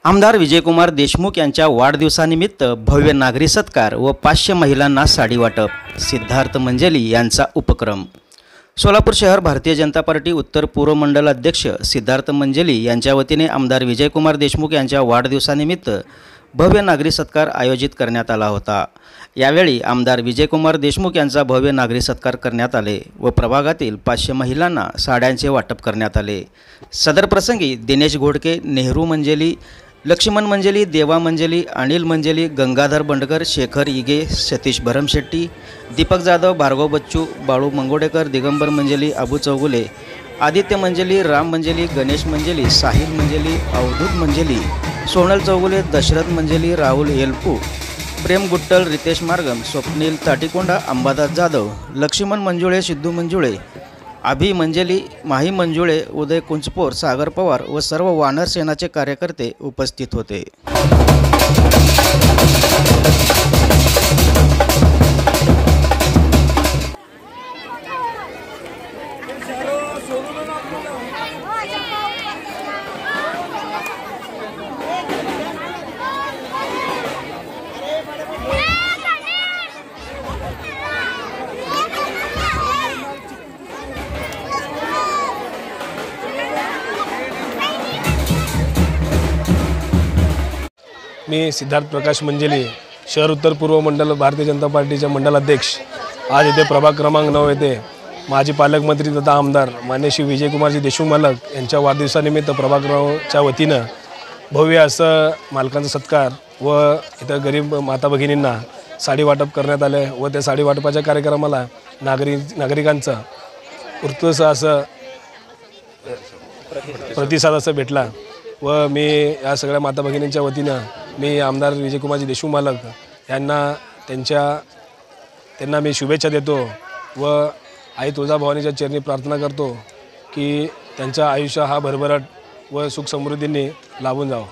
आमदार विजयकुमार देशमुख यांच्या वाढदिवसानिमित्त भव्य नागरी सत्कार व 500 महिलांना साडी वाटप, सिद्धार्थ मंजेली यांचा उपक्रम। सोलापूर शहर भारतीय जनता पार्टी उत्तर पूर्व मंडल अध्यक्ष सिद्धार्थ मंजेली यांच्या वतीने आमदार विजयकुमार देशमुख यांच्या वाढदिवसानिमित्त भव्य नागरी सत्कार आयोजित करण्यात आला होता। यावेळी आमदार विजयकुमार देशमुख यांचा भव्य नागरी सत्कार करण्यात आले व प्रभागातील 500 महिलांना साड्यांचे वाटप करण्यात आले। सदर प्रसंगी दिनेश घोडके, नेहरू मंजेली, लक्ष्मण मंजेली, देवा मंजेली, अनिल मंजेली, गंगाधर बंडकर, शेखर इगे, सतीश भरमशेट्टी, दीपक जाधव, भार्गव बच्चू, बाळू मंगोडेकर, दिगंबर मंजेली, अबू चौगुले, आदित्य मंजेली, राम मंजेली, गणेश मंजेली, साहिल मंजेली, अवधूत मंजेली, सोनल चौगुले, दशरथ मंजेली, राहुल येलपू, प्रेम गुट्टल, रितेश मार्गम, स्वप्नील ताटीकोंडा, अंबादास जाधव, लक्ष्मण मंजुळे, सिद्धू मंजुळे, अभि मंजेली, माही मंजुळे, उदय कुंचपोर, सागर पवार व सर्व वानर सेनाचे कार्यकर्ते उपस्थित होते। मी सिद्धार्थ प्रकाश मंजेली, शहर उत्तर पूर्व मंडल भारतीय जनता पार्टीचे मंडल अध्यक्ष, आज इथे प्रभाग क्रमांक 9 येथे माजी पालकमंत्री तथा आमदार माननीय श्री विजयकुमारजी देशमुख मालक यांच्या वाढदिवसानिमित्त प्रभाग 9च्या वतीनं भव्य असं मालकांचा सत्कार व इथं गरीब माता भगिनींना साडी वाटप करण्यात आले व त्या साडी वाटपाच्या कार्यक्रमाला नागरिकांचा उत्कृष्ट असं प्रतिसाद असं भेटला व मी या सगळ्या माता भगिनींच्या वतीनं मी आमदार विजयकुमारजी देशमुख मालक यांना त्यांना मी शुभेच्छा देतो व आई तुळजाभवानीच्या चरणी प्रार्थना करतो की त्यांचं आयुष्य हा भरभराट व सुख समृद्धीने लाभून जावं।